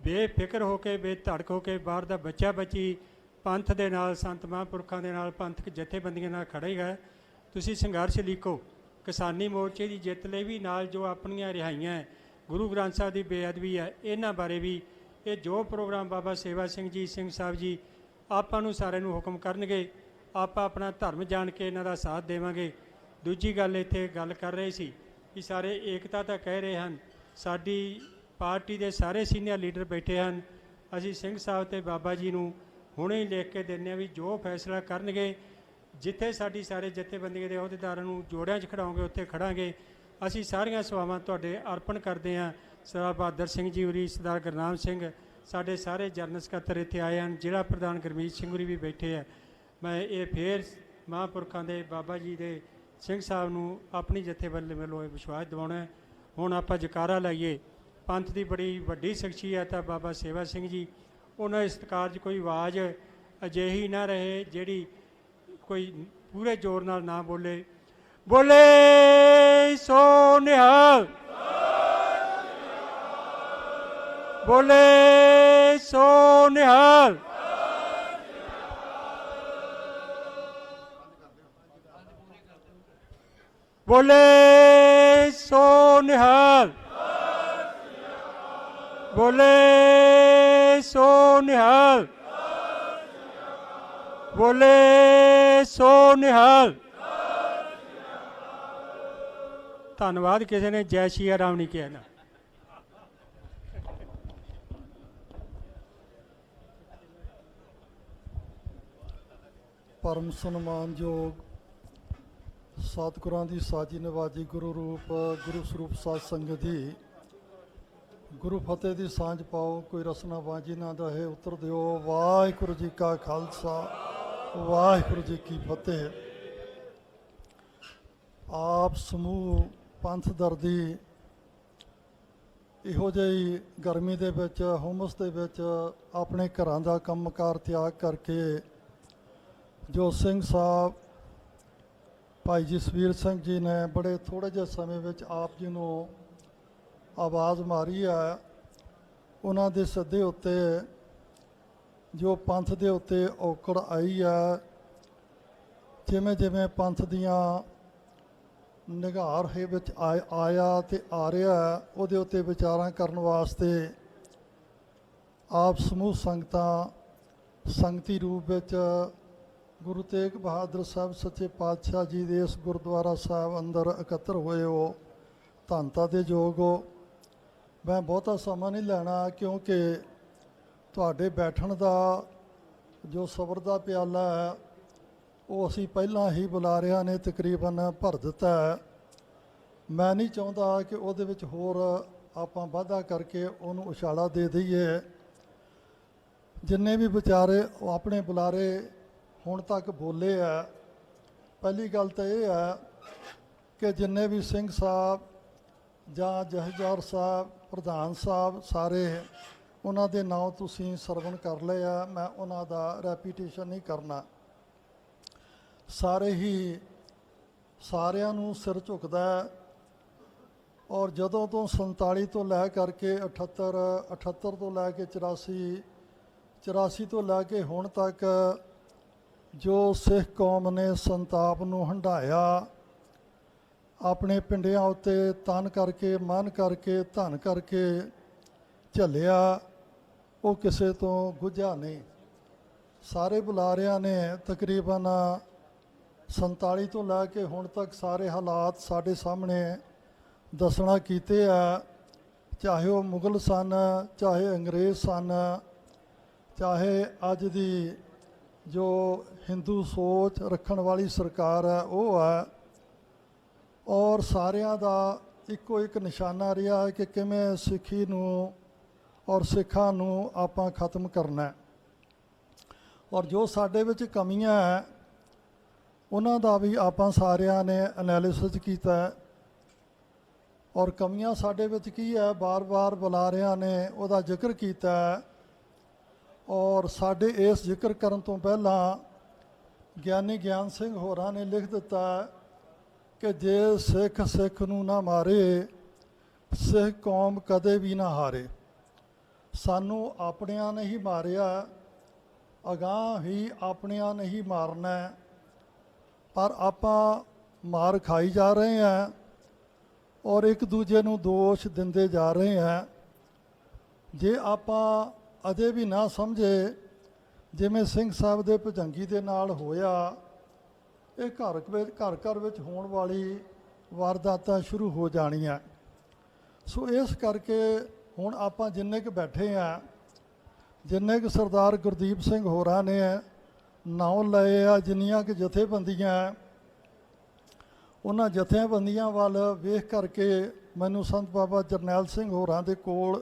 ਬੇਫਿਕਰ ਹੋ ਕੇ ਬੇਧੜਕ ਹੋ ਕੇ ਬਾਹਰ ਦਾ ਬੱਚਾ ਬੱਚੀ ਪੰਥ ਦੇ ਨਾਲ ਸੰਤ ਮਹਾਂਪੁਰਖਾਂ ਦੇ ਨਾਲ ਪੰਥਕ ਜਥੇਬੰਦੀਆਂ ਨਾਲ ਖੜ੍ਹਾ ਹੀ ਹੈ। ਤੁਸੀਂ ਸੰਘਰਸ਼ ਲੀਕੋ ਕਿਸਾਨੀ ਮੋਰਚੇ ਦੀ ਜਿੱਤ ਲਈ ਵੀ ਨਾਲ ਜੋ ਆਪਣੀਆਂ ਰਿਹਾਈਆਂ ਗੁਰੂ ਗ੍ਰੰਥ ਸਾਹਿਬ ਦੀ ਬੇਅਦਬੀ ਹੈ ਇਹਨਾਂ ਬਾਰੇ ਵੀ ਇਹ ਜੋ ਪ੍ਰੋਗਰਾਮ ਬਾਬਾ ਸੇਵਾ ਸਿੰਘ ਜੀ ਸਿੰਘ ਸਾਹਿਬ ਜੀ ਆਪਾਂ ਨੂੰ ਸਾਰਿਆਂ ਨੂੰ ਹੁਕਮ ਕਰਨਗੇ ਆਪਾਂ ਆਪਣਾ ਧਰਮ ਜਾਣ ਕੇ ਇਹਨਾਂ ਦਾ ਸਾਥ ਦੇਵਾਂਗੇ। ਦੂਜੀ ਗੱਲ ਇੱਥੇ ਗੱਲ ਕਰ ਰਹੇ ਸੀ ਕਿ ਸਾਰੇ ਏਕਤਾ ਤਾਂ ਕਹਿ ਰਹੇ ਹਨ, ਸਾਡੀ ਪਾਰਟੀ ਦੇ ਸਾਰੇ ਸੀਨੀਅਰ ਲੀਡਰ ਬੈਠੇ ਹਨ। ਅਸੀਂ ਸਿੰਘ ਸਾਹਿਬ ਅਤੇ ਬਾਬਾ ਜੀ ਨੂੰ ਹੁਣੇ ਹੀ ਲਿਖ ਕੇ ਦਿੰਦੇ ਹਾਂ ਵੀ ਜੋ ਫੈਸਲਾ ਕਰਨਗੇ ਜਿੱਥੇ ਸਾਡੀ ਸਾਰੇ ਜਥੇਬੰਦੀਆਂ ਦੇ ਅਹੁਦੇਦਾਰਾਂ ਨੂੰ ਜੋੜਿਆਂ 'ਚ ਖੜਾਓਗੇ ਉੱਥੇ ਖੜਾਂਗੇ। ਅਸੀਂ ਸਾਰੀਆਂ ਸੇਵਾਵਾਂ ਤੁਹਾਡੇ ਅਰਪਣ ਕਰਦੇ ਹਾਂ। ਸਰਦਾਰ ਬਹਾਦਰ ਸਿੰਘ ਜੀ ਹੋਰੀ, ਸਰਦਾਰ ਗੁਰਨਾਮ ਸਿੰਘ, ਸਾਡੇ ਸਾਰੇ ਜਨਰਲ ਸਕੱਤਰ ਇੱਥੇ ਆਏ ਹਨ, ਜ਼ਿਲ੍ਹਾ ਪ੍ਰਧਾਨ ਗੁਰਮੀਤ ਸਿੰਘ ਹੋਰੀ ਵੀ ਬੈਠੇ ਹੈ। ਮੈਂ ਇਹ ਫੇਰ ਮਹਾਂਪੁਰਖਾਂ ਦੇ ਬਾਬਾ ਜੀ ਦੇ ਸਿੰਘ ਸਾਹਿਬ ਨੂੰ ਆਪਣੀ ਜਥੇਬੰਦੀ ਵੱਲੋਂ ਇਹ ਵਿਸ਼ਵਾਸ ਦਿਵਾਉਣਾ। ਹੁਣ ਆਪਾਂ ਜਕਾਰਾ ਲਾਈਏ। ਪੰਥ ਦੀ ਬੜੀ ਵੱਡੀ ਸ਼ਖਸੀਅਤ ਹੈ ਬਾਬਾ ਸੇਵਾ ਸਿੰਘ ਜੀ, ਉਹਨਾਂ ਦੇ ਸਤਿਕਾਰ 'ਚ ਕੋਈ ਆਵਾਜ਼ ਅਜਿਹੀ ਨਾ ਰਹੇ ਜਿਹੜੀ ਕੋਈ ਪੂਰੇ ਜ਼ੋਰ ਨਾਲ ਨਾ ਬੋਲੇ। ਬੋਲੇ ਸੋ ਨਿਹਾਲ, ਬੋਲੇ ਸੋ ਨਿਹਾਲ। ਬੋਲੇ ਸੋ ਨਿਹਾਲ, ਬੋਲੇ ਸੋ ਨਿਹਾਲ, ਬੋਲੇ ਸੋ ਨਿਹਾਲ। ਧੰਨਵਾਦ। ਕਿਸੇ ਨੇ ਜੈ ਸ਼੍ਰੀ ਰਾਮ ਨਹੀਂ ਕਿਹਾ ਨਾ। परम सन्मानयोग सतगुरां दी साजी नवाजी गुरु रूप गुरु स्वरूप साध संगत जी, गुरु फतेह दी सांझ पाओ, कोई रसना वांझी ना दहे, उत्तर दिओ। वाहिगुरू जी का खालसा, वाहिगुरू जी की फतेह। आप समूह पंथ दर्दी इहो ਜਿਹੀ ਗਰਮੀ ਦੇ ਵਿੱਚ ਹੁਮਸ ਦੇ ਵਿੱਚ ਆਪਣੇ ਘਰਾਂ ਦਾ ਕੰਮਕਾਰ ਤਿਆਗ ਕਰਕੇ ਜੋ ਸਿੰਘ ਸਾਹਿਬ ਭਾਈ ਜਸਵੀਰ ਸਿੰਘ ਜੀ ਨੇ ਬੜੇ ਥੋੜ੍ਹੇ ਜਿਹੇ ਸਮੇਂ ਵਿੱਚ ਆਪ ਜੀ ਨੂੰ ਆਵਾਜ਼ ਮਾਰੀ ਹੈ, ਉਹਨਾਂ ਦੇ ਸੱਦੇ ਉੱਤੇ ਜੋ ਪੰਥ ਦੇ ਉੱਤੇ ਔਕੜ ਆਈ ਹੈ, ਜਿਵੇਂ ਜਿਵੇਂ ਪੰਥ ਦੀਆਂ ਨਿਗਾਰ ਹੈ ਵਿੱਚ ਆਇਆ ਤੇ ਆ ਰਿਹਾ, ਉਹਦੇ ਉੱਤੇ ਵਿਚਾਰਾਂ ਕਰਨ ਵਾਸਤੇ ਆਪ ਸਮੂਹ ਸੰਗਤਾਂ ਸੰਗਤੀ ਰੂਪ ਵਿੱਚ ਗੁਰੂ ਤੇਗ ਬਹਾਦਰ ਸਾਹਿਬ ਸੱਚੇ ਪਾਤਸ਼ਾਹ ਜੀ ਦੇ ਇਸ ਗੁਰਦੁਆਰਾ ਸਾਹਿਬ ਅੰਦਰ ਇਕੱਤਰ ਹੋਏ ਹੋ, ਧੰਨਤਾ ਦੇ ਯੋਗ ਹੋ। ਮੈਂ ਬਹੁਤਾ ਸਮਾਂ ਨਹੀਂ ਲੈਣਾ ਕਿਉਂਕਿ ਤੁਹਾਡੇ ਬੈਠਣ ਦਾ ਜੋ ਸਬਰ ਦਾ ਪਿਆਲਾ ਹੈ ਉਹ ਅਸੀਂ ਪਹਿਲਾਂ ਹੀ ਬੁਲਾਰਿਆਂ ਨੇ ਤਕਰੀਬਨ ਭਰ ਦਿੱਤਾ ਹੈ। ਮੈਂ ਨਹੀਂ ਚਾਹੁੰਦਾ ਕਿ ਉਹਦੇ ਵਿੱਚ ਹੋਰ ਆਪਾਂ ਵਾਧਾ ਕਰਕੇ ਉਹਨੂੰ ਉਛਾਲਾ ਦੇ ਦਈਏ। ਜਿੰਨੇ ਵੀ ਵਿਚਾਰੇ ਉਹ ਆਪਣੇ ਬੁਲਾਰੇ ਹੁਣ ਤੱਕ ਬੋਲੇ ਆ, ਪਹਿਲੀ ਗੱਲ ਤਾਂ ਇਹ ਹੈ ਕਿ ਜਿੰਨੇ ਵੀ ਸਿੰਘ ਸਾਹਿਬ ਜਾਂ ਜਥੇਦਾਰ ਸਾਹਿਬ, ਪ੍ਰਧਾਨ ਸਾਹਿਬ, ਸਾਰੇ ਉਹਨਾਂ ਦੇ ਨਾਂ ਤੁਸੀਂ ਸਰਵਣ ਕਰ ਲਏ ਆ। ਮੈਂ ਉਹਨਾਂ ਦਾ ਰੈਪੀਟੇਸ਼ਨ ਨਹੀਂ ਕਰਨਾ। ਸਾਰੇ ਹੀ ਸਾਰਿਆਂ ਨੂੰ ਸਿਰ ਝੁਕਦਾ ਔਰ ਜਦੋਂ ਤੋਂ 47 ਤੋਂ ਲੈ ਕਰਕੇ 78 ਤੋਂ ਲੈ ਕੇ 84 ਤੋਂ ਲੈ ਕੇ ਹੁਣ ਤੱਕ ਜੋ ਸਿੱਖ ਕੌਮ ਨੇ ਸੰਤਾਪ ਨੂੰ ਹੰਢਾਇਆ, ਆਪਣੇ ਪਿੰਡਿਆਂ ਉੱਤੇ ਤਨ ਕਰਕੇ, ਮਨ ਕਰਕੇ, ਧਨ ਕਰਕੇ ਝੱਲਿਆ, ਉਹ ਕਿਸੇ ਤੋਂ ਗੁੱਝਾ ਨਹੀਂ। ਸਾਰੇ ਬੁਲਾਰਿਆਂ ਨੇ ਤਕਰੀਬਨ 47 ਤੋਂ ਲੈ ਕੇ ਹੁਣ ਤੱਕ ਸਾਰੇ ਹਾਲਾਤ ਸਾਡੇ ਸਾਹਮਣੇ ਦੱਸਣਾ ਕੀਤੇ ਆ, ਚਾਹੇ ਉਹ ਮੁਗਲ ਸਨ, ਚਾਹੇ ਅੰਗਰੇਜ਼ ਸਨ, ਚਾਹੇ ਅੱਜ ਦੀ ਜੋ ਹਿੰਦੂ ਸੋਚ ਰੱਖਣ ਵਾਲੀ ਸਰਕਾਰ ਹੈ ਉਹ ਹੈ। ਔਰ ਸਾਰਿਆਂ ਦਾ ਇੱਕੋ ਇੱਕ ਨਿਸ਼ਾਨਾ ਰਿਹਾ ਹੈ ਕਿ ਕਿਵੇਂ ਸਿੱਖੀ ਨੂੰ ਔਰ ਸਿੱਖਾਂ ਨੂੰ ਆਪਾਂ ਖਤਮ ਕਰਨਾ। ਔਰ ਜੋ ਸਾਡੇ ਵਿੱਚ ਕਮੀਆਂ ਹੈ ਉਹਨਾਂ ਦਾ ਵੀ ਆਪਾਂ ਸਾਰਿਆਂ ਨੇ ਐਨਾਲਿਸਿਸ ਕੀਤਾ ਔਰ ਕਮੀਆਂ ਸਾਡੇ ਵਿੱਚ ਕੀ ਹੈ ਬਾਰ-ਬਾਰ ਬੁਲਾਰਿਆਂ ਨੇ ਉਹਦਾ ਜ਼ਿਕਰ ਕੀਤਾ। ਔਰ ਸਾਡੇ ਇਸ ਜ਼ਿਕਰ ਕਰਨ ਤੋਂ ਪਹਿਲਾਂ ਗਿਆਨੀ ਗਿਆਨ ਸਿੰਘ ਹੋਰਾਂ ਨੇ ਲਿਖ ਦਿੱਤਾ ਕਿ ਜੇ ਸਿੱਖ ਨੂੰ ਨਾ ਮਾਰੇ, ਸਿੱਖ ਕੌਮ ਕਦੇ ਵੀ ਨਾ ਹਾਰੇ। ਸਾਨੂੰ ਆਪਣਿਆਂ ਨੇ ਹੀ ਮਾਰਿਆ, ਅਗਾਂਹ ਹੀ ਆਪਣਿਆਂ ਨੇ ਹੀ ਮਾਰਨਾ ਹੈ। ਪਰ ਆਪਾਂ ਮਾਰ ਖਾਈ ਜਾ ਰਹੇ ਹਾਂ ਔਰ ਇੱਕ ਦੂਜੇ ਨੂੰ ਦੋਸ਼ ਦਿੰਦੇ ਜਾ ਰਹੇ ਹਾਂ। ਜੇ ਆਪਾਂ ਅਜੇ ਵੀ ਨਾ ਸਮਝੇ, ਜਿਵੇਂ ਸਿੰਘ ਸਾਹਿਬ ਦੇ ਭੁਜੰਗੀ ਦੇ ਨਾਲ ਹੋਇਆ, ਇਹ ਘਰ ਵਿੱਚ ਹੋਣ ਵਾਲੀ ਵਾਰਦਾਤਾਂ ਸ਼ੁਰੂ ਹੋ ਜਾਣੀਆਂ। ਸੋ ਇਸ ਕਰਕੇ ਹੁਣ ਆਪਾਂ ਜਿੰਨੇ ਕੁ ਬੈਠੇ ਆ, ਜਿੰਨੇ ਕੁ ਸਰਦਾਰ ਗੁਰਦੀਪ ਸਿੰਘ ਹੋਰਾਂ ਨੇ ਨਾਂ ਲਏ ਆ, ਜਿੰਨੀਆਂ ਕਿ ਜਥੇਬੰਦੀਆਂ, ਉਹਨਾਂ ਜਥੇਬੰਦੀਆਂ ਵੱਲ ਵੇਖ ਕਰਕੇ ਮੈਨੂੰ ਸੰਤ ਬਾਬਾ ਜਰਨੈਲ ਸਿੰਘ ਹੋਰਾਂ ਦੇ ਕੋਲ,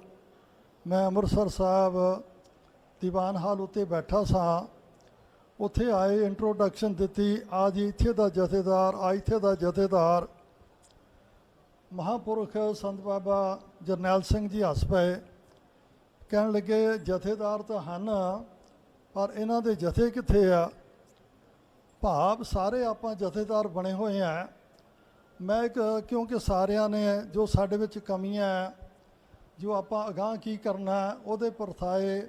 ਮੈਂ ਅੰਮ੍ਰਿਤਸਰ ਸਾਹਿਬ ਦੀਵਾਨ ਹਾਲ ਉੱਤੇ ਬੈਠਾ ਸਾਂ, ਉੱਥੇ ਆਏ, ਇੰਟਰੋਡਕਸ਼ਨ ਦਿੱਤੀ, ਆ ਜੀ ਇੱਥੇ ਦਾ ਜਥੇਦਾਰ, ਆ ਇੱਥੇ ਦਾ ਜਥੇਦਾਰ। ਮਹਾਂਪੁਰਖ ਸੰਤ ਬਾਬਾ ਜਰਨੈਲ ਸਿੰਘ ਜੀ ਹੱਸ ਪਏ, ਕਹਿਣ ਲੱਗੇ ਜਥੇਦਾਰ ਤਾਂ ਹਨ ਪਰ ਇਹਨਾਂ ਦੇ ਜਥੇ ਕਿੱਥੇ ਆ? ਭਾਵ ਸਾਰੇ ਆਪਾਂ ਜਥੇਦਾਰ ਬਣੇ ਹੋਏ ਆ। ਮੈਂ ਕਿਉਂਕਿ ਸਾਰਿਆਂ ਨੇ ਜੋ ਸਾਡੇ ਵਿੱਚ ਕਮੀਆਂ, ਜੋ ਆਪਾਂ ਅਗਾਂਹ ਕੀ ਕਰਨਾ, ਉਹਦੇ ਪਰਥਾਏ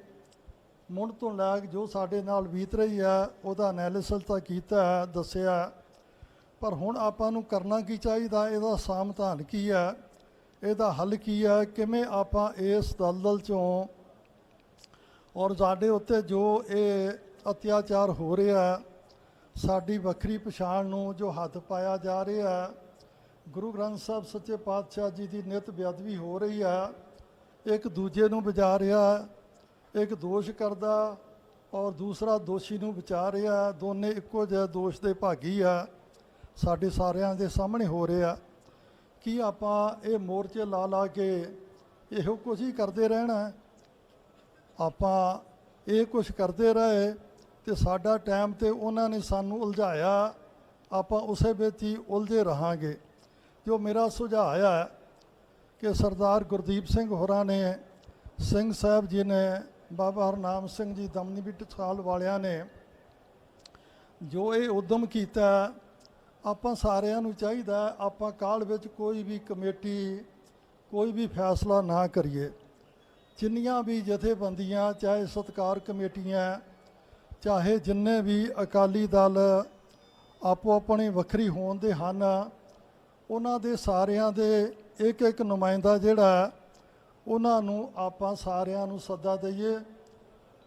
ਮੁੱਢ ਤੋਂ ਲੈ ਕੇ ਜੋ ਸਾਡੇ ਨਾਲ ਬੀਤ ਰਹੀ ਹੈ ਉਹਦਾ ਐਨਾਲਿਸਿਸ ਤਾਂ ਕੀਤਾ, ਦੱਸਿਆ। ਪਰ ਹੁਣ ਆਪਾਂ ਨੂੰ ਕਰਨਾ ਕੀ ਚਾਹੀਦਾ, ਇਹਦਾ ਸਮਾਧਾਨ ਕੀ ਹੈ, ਇਹਦਾ ਹੱਲ ਕੀ ਹੈ, ਕਿਵੇਂ ਆਪਾਂ ਇਸ ਦਲਦਲ 'ਚੋਂ ਔਰ ਸਾਡੇ ਉੱਤੇ ਜੋ ਇਹ ਅਤਿਆਚਾਰ ਹੋ ਰਿਹਾ, ਸਾਡੀ ਵੱਖਰੀ ਪਛਾਣ ਨੂੰ ਜੋ ਹੱਥ ਪਾਇਆ ਜਾ ਰਿਹਾ, ਗੁਰੂ ਗ੍ਰੰਥ ਸਾਹਿਬ ਸੱਚੇ ਪਾਤਸ਼ਾਹ ਜੀ ਦੀ ਨਿਤ ਬੇਅਦਬੀ ਹੋ ਰਹੀ ਹੈ, ਇੱਕ ਦੂਜੇ ਨੂੰ ਬਚਾ ਰਿਹਾ, ਇੱਕ ਦੋਸ਼ ਕਰਦਾ ਔਰ ਦੂਸਰਾ ਦੋਸ਼ੀ ਨੂੰ ਬਚਾ ਰਿਹਾ, ਦੋਨੇ ਇੱਕੋ ਜਿਹੇ ਦੋਸ਼ ਦੇ ਭਾਗੀ ਆ, ਸਾਡੇ ਸਾਰਿਆਂ ਦੇ ਸਾਹਮਣੇ ਹੋ ਰਿਹਾ। ਕੀ ਆਪਾਂ ਇਹ ਮੋਰਚੇ ਲਾ ਲਾ ਕੇ ਇਹੋ ਕੁਝ ਹੀ ਕਰਦੇ ਰਹਿਣਾ? ਆਪਾਂ ਇਹ ਕੁਝ ਕਰਦੇ ਰਹੇ ਤੇ ਸਾਡਾ ਟਾਈਮ ਤੇ ਉਹਨਾਂ ਨੇ ਸਾਨੂੰ ਉਲਝਾਇਆ, ਆਪਾਂ ਉਸੇ ਵਿੱਚ ਹੀ ਉਲਝੇ ਰਹਾਂਗੇ। ਜੋ ਮੇਰਾ ਸੁਝਾਅ ਹੈ ਕਿ ਸਰਦਾਰ ਗੁਰਦੀਪ ਸਿੰਘ ਹੋਰਾਂ ਨੇ, ਸਿੰਘ ਸਾਹਿਬ ਜੀ ਨੇ, ਬਾਬਾ ਹਰਨਾਮ ਸਿੰਘ ਜੀ ਦਮਨੀ ਟਕਸਾਲ ਵਾਲਿਆਂ ਨੇ ਜੋ ਇਹ ਉਦਮ ਕੀਤਾ, ਆਪਾਂ ਸਾਰਿਆਂ ਨੂੰ ਚਾਹੀਦਾ ਆਪਾਂ ਕਾਹਲ ਵਿੱਚ ਕੋਈ ਵੀ ਕਮੇਟੀ, ਕੋਈ ਵੀ ਫੈਸਲਾ ਨਾ ਕਰੀਏ। ਜਿੰਨੀਆਂ ਵੀ ਜਥੇਬੰਦੀਆਂ, ਚਾਹੇ ਸਤਿਕਾਰ ਕਮੇਟੀਆਂ, ਚਾਹੇ ਜਿੰਨੇ ਵੀ ਅਕਾਲੀ ਦਲ ਆਪੋ ਆਪਣੀ ਵੱਖਰੀ ਹੋਣ ਦੇ ਹਨ, ਉਹਨਾਂ ਦੇ ਸਾਰਿਆਂ ਦੇ ਇੱਕ ਇੱਕ ਨੁਮਾਇੰਦਾ ਜਿਹੜਾ, ਉਹਨਾਂ ਨੂੰ ਆਪਾਂ ਸਾਰਿਆਂ ਨੂੰ ਸੱਦਾ ਦਈਏ।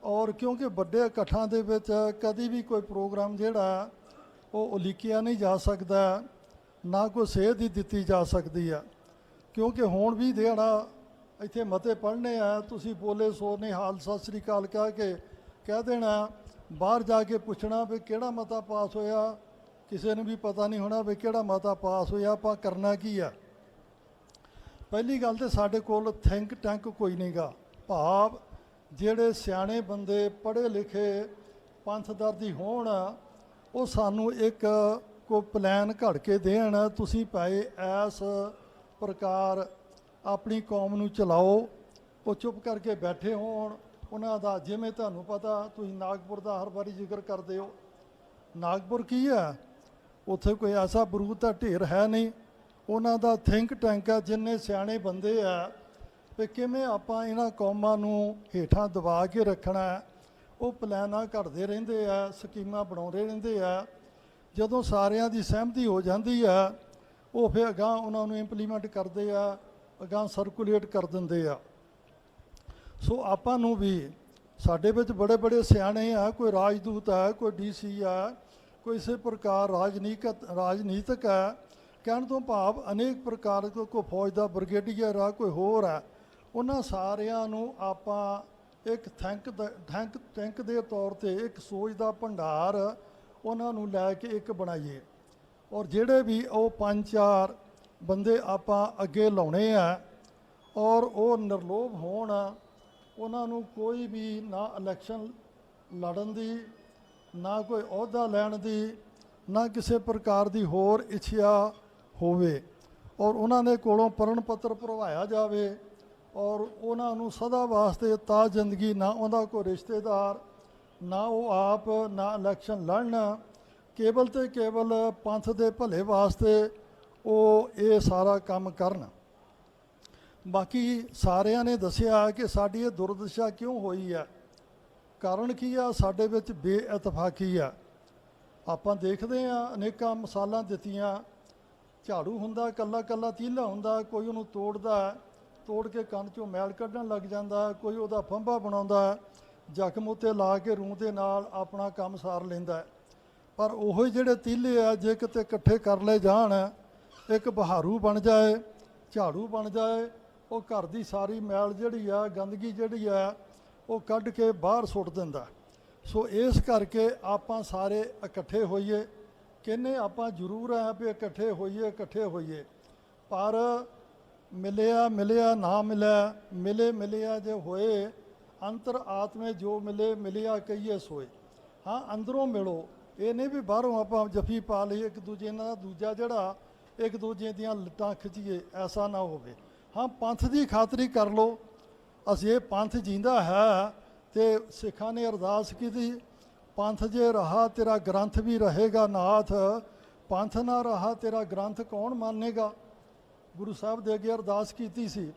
ਔਰ ਕਿਉਂਕਿ ਵੱਡੇ ਇਕੱਠਾਂ ਦੇ ਵਿੱਚ ਕਦੀ ਵੀ ਕੋਈ ਪ੍ਰੋਗਰਾਮ ਜਿਹੜਾ ਉਹ ਉਲੀਕਿਆ ਨਹੀਂ ਜਾ ਸਕਦਾ, ਨਾ ਕੋਈ ਸੇਧ ਹੀ ਦਿੱਤੀ ਜਾ ਸਕਦੀ ਆ। ਕਿਉਂਕਿ ਹੁਣ ਵੀ ਜਿਹੜਾ ਇੱਥੇ ਮਤੇ ਪੜ੍ਹਨੇ ਆ, ਤੁਸੀਂ ਬੋਲੇ ਸੋ ਨਿਹਾਲ ਸਤਿ ਸ੍ਰੀ ਅਕਾਲ ਕਹਿ ਦੇਣਾ, ਬਾਹਰ ਜਾ ਕੇ ਪੁੱਛਣਾ ਵੀ ਕਿਹੜਾ ਮਤਾ ਪਾਸ ਹੋਇਆ, ਕਿਸੇ ਨੂੰ ਵੀ ਪਤਾ ਨਹੀਂ ਹੋਣਾ ਵੀ ਕਿਹੜਾ ਮਤਾ ਪਾਸ ਹੋਇਆ, ਆਪਾਂ ਕਰਨਾ ਕੀ ਆ। ਪਹਿਲੀ ਗੱਲ ਤਾਂ ਸਾਡੇ ਕੋਲ ਥਿੰਕ ਟੈਂਕ ਕੋਈ ਨਹੀਂਗਾ, ਭਾਵ ਜਿਹੜੇ ਸਿਆਣੇ ਬੰਦੇ ਪੜ੍ਹੇ ਲਿਖੇ ਪੰਥਦਰਦੀ ਹੋਣ, ਉਹ ਸਾਨੂੰ ਇੱਕ ਕੋਈ ਪਲਾਨ ਘੜ ਕੇ ਦੇਣ, ਤੁਸੀਂ ਭਾਈ ਇਸ ਪ੍ਰਕਾਰ ਆਪਣੀ ਕੌਮ ਨੂੰ ਚਲਾਓ। ਉਹ ਚੁੱਪ ਕਰਕੇ ਬੈਠੇ ਹੋਣ, ਉਹਨਾਂ ਦਾ ਜਿਵੇਂ ਤੁਹਾਨੂੰ ਪਤਾ, ਤੁਸੀਂ ਨਾਗਪੁਰ ਦਾ ਹਰ ਵਾਰੀ ਜ਼ਿਕਰ ਕਰਦੇ ਹੋ। ਨਾਗਪੁਰ ਕੀ ਹੈ? ਉੱਥੇ ਕੋਈ ਐਸਾ ਬਰੂਦ ਦਾ ਢੇਰ ਹੈ ਨਹੀਂ। ਉਹਨਾਂ ਦਾ ਥਿੰਕ ਟੈਂਕ ਹੈ, ਜਿੰਨੇ ਸਿਆਣੇ ਬੰਦੇ ਆ ਵੀ ਕਿਵੇਂ ਆਪਾਂ ਇਹਨਾਂ ਕੌਮਾਂ ਨੂੰ ਹੇਠਾਂ ਦਬਾ ਕੇ ਰੱਖਣਾ, ਉਹ ਪਲਾਨਾਂ ਘੜਦੇ ਰਹਿੰਦੇ ਆ, ਸਕੀਮਾਂ ਬਣਾਉਂਦੇ ਰਹਿੰਦੇ ਆ। ਜਦੋਂ ਸਾਰਿਆਂ ਦੀ ਸਹਿਮਤੀ ਹੋ ਜਾਂਦੀ ਆ, ਉਹ ਫਿਰ ਅਗਾਂਹ ਉਹਨਾਂ ਨੂੰ ਇੰਪਲੀਮੈਂਟ ਕਰਦੇ ਆ, ਅਗਾਂਹ ਸਰਕੂਲੇਟ ਕਰ ਦਿੰਦੇ ਆ। ਸੋ ਆਪਾਂ ਨੂੰ ਵੀ, ਸਾਡੇ ਵਿੱਚ ਬੜੇ ਬੜੇ ਸਿਆਣੇ ਆ, ਕੋਈ ਰਾਜਦੂਤ ਹੈ, ਕੋਈ DC ਆ, ਕੋਈ ਇਸੇ ਪ੍ਰਕਾਰ ਰਾਜਨੀਤਿਕ ਹੈ, ਕਹਿਣ ਤੋਂ ਭਾਵ ਅਨੇਕ ਪ੍ਰਕਾਰ ਕੋਈ ਫੌਜ ਦਾ ਬ੍ਰਿਗੇਡੀਅਰ ਆ, ਕੋਈ ਹੋਰ ਆ। ਉਹਨਾਂ ਸਾਰਿਆਂ ਨੂੰ ਆਪਾਂ ਇੱਕ ਥੈਂਕ ਦੇ ਤੌਰ ਤੇ ਇੱਕ ਸੋਚ ਦਾ ਭੰਡਾਰ ਉਹਨਾਂ ਨੂੰ ਲੈ ਕੇ ਇੱਕ ਬਣਾਈਏ। ਔਰ ਜਿਹੜੇ ਵੀ ਉਹ 5-4 ਬੰਦੇ ਆਪਾਂ ਅੱਗੇ ਲਾਉਣੇ ਆ, ਔਰ ਉਹ ਨਿਰਲੋਭ ਹੋਣ, ਉਹਨਾਂ ਨੂੰ ਕੋਈ ਵੀ ਨਾ ਇਲੈਕਸ਼ਨ ਲੜਨ ਦੀ, ਨਾ ਕੋਈ ਅਹੁਦਾ ਲੈਣ ਦੀ, ਨਾ ਕਿਸੇ ਪ੍ਰਕਾਰ ਦੀ ਹੋਰ ਇੱਛਾ ਹੋਵੇ, ਔਰ ਉਹਨਾਂ ਦੇ ਕੋਲੋਂ ਪ੍ਰਣ ਪੱਤਰ ਭਰਵਾਇਆ ਜਾਵੇ, ਔਰ ਉਹਨਾਂ ਨੂੰ ਸਦਾ ਵਾਸਤੇ ਤਾਂ ਜ਼ਿੰਦਗੀ ਨਾ ਉਹਦਾ ਕੋਈ ਰਿਸ਼ਤੇਦਾਰ, ਨਾ ਉਹ ਆਪ, ਨਾ ਇਲੈਕਸ਼ਨ ਲੜਨ, ਕੇਵਲ ਤੇ ਕੇਵਲ ਪੰਥ ਦੇ ਭਲੇ ਵਾਸਤੇ ਉਹ ਇਹ ਸਾਰਾ ਕੰਮ ਕਰਨ। ਬਾਕੀ ਸਾਰਿਆਂ ਨੇ ਦੱਸਿਆ ਕਿ ਸਾਡੀ ਇਹ ਦੁਰਦਸ਼ਾ ਕਿਉਂ ਹੋਈ ਹੈ। ਕਾਰਨ ਕੀ ਆ? ਸਾਡੇ ਵਿੱਚ ਬੇਇਤਫਾਕੀ ਆ। ਆਪਾਂ ਦੇਖਦੇ ਆ ਅਨੇਕਾਂ ਮਿਸਾਲਾਂ ਦਿੱਤੀਆਂ। ਝਾੜੂ ਹੁੰਦਾ, ਕੱਲਾ ਕੱਲਾ ਤੀਲਾ ਹੁੰਦਾ, ਕੋਈ ਉਹਨੂੰ ਤੋੜਦਾ, ਤੋੜ ਕੇ ਕੰਨ 'ਚੋਂ ਮੈਲ ਕੱਢਣ ਲੱਗ ਜਾਂਦਾ, ਕੋਈ ਉਹਦਾ ਫੰਬਾ ਬਣਾਉਂਦਾ, ਜ਼ਖਮ ਉੱਤੇ ਲਾ ਕੇ ਰੂੰ ਦੇ ਨਾਲ ਆਪਣਾ ਕੰਮ ਸਾਰ ਲੈਂਦਾ। ਪਰ ਉਹੋ ਹੀ ਜਿਹੜੇ ਤੀਲੇ ਆ, ਜੇ ਕਿਤੇ ਇਕੱਠੇ ਕਰ ਲਏ ਜਾਣ, ਇੱਕ ਬਹਾਰੂ ਬਣ ਜਾਏ, ਝਾੜੂ ਬਣ ਜਾਏ, ਉਹ ਘਰ ਦੀ ਸਾਰੀ ਮੈਲ ਜਿਹੜੀ ਆ, ਗੰਦਗੀ ਜਿਹੜੀ ਆ, ਉਹ ਕੱਢ ਕੇ ਬਾਹਰ ਸੁੱਟ ਦਿੰਦਾ। ਸੋ ਇਸ ਕਰਕੇ ਆਪਾਂ ਸਾਰੇ ਇਕੱਠੇ ਹੋਈਏ। ਕਹਿੰਦੇ ਆਪਾਂ ਜ਼ਰੂਰ ਆ ਵੀ ਇਕੱਠੇ ਹੋਈਏ, ਇਕੱਠੇ ਹੋਈਏ, ਪਰ ਮਿਲਿਆ ਮਿਲਿਆ ਨਾ ਮਿਲਿਆ, ਮਿਲੇ ਮਿਲਿਆ ਜੇ ਹੋਏ, ਅੰਤਰ ਆਤਮੇ ਜੋ ਮਿਲੇ ਮਿਲਿਆ ਕਹੀਏ ਸੋਏ। ਹਾਂ, ਅੰਦਰੋਂ ਮਿਲੋ, ਇਹ ਨਹੀਂ ਵੀ ਬਾਹਰੋਂ ਆਪਾਂ ਜੱਫੀ ਪਾ ਲਈਏ ਇੱਕ ਦੂਜੇ ਨਾਲ, ਦੂਜਾ ਜਿਹੜਾ ਇੱਕ ਦੂਜੇ ਦੀਆਂ ਲੱਟਾਂ ਖਿੱਚੀਏ, ਐਸਾ ਨਾ ਹੋਵੇ। ਹਾਂ, ਪੰਥ ਦੀ ਖਾਤਰੀ ਕਰ ਲਓ। ਅਸੀਂ ਇਹ ਪੰਥ ਜੀਂਦਾ ਹੈ ਤੇ ਸਿੱਖਾਂ ਨੇ ਅਰਦਾਸ ਕੀਤੀ, ਪੰਥ ਜੇ ਰਹਾ ਤੇਰਾ ਗ੍ਰੰਥ ਵੀ ਰਹੇਗਾ ਨਾਥ, ਪੰਥ ਨਾ ਰਹਾ ਤੇਰਾ ਗ੍ਰੰਥ ਕੌਣ ਮੰਨੇਗਾ। ਗੁਰੂ ਸਾਹਿਬ ਦੇ ਅੱਗੇ ਅਰਦਾਸ ਕੀਤੀ ਸੀ,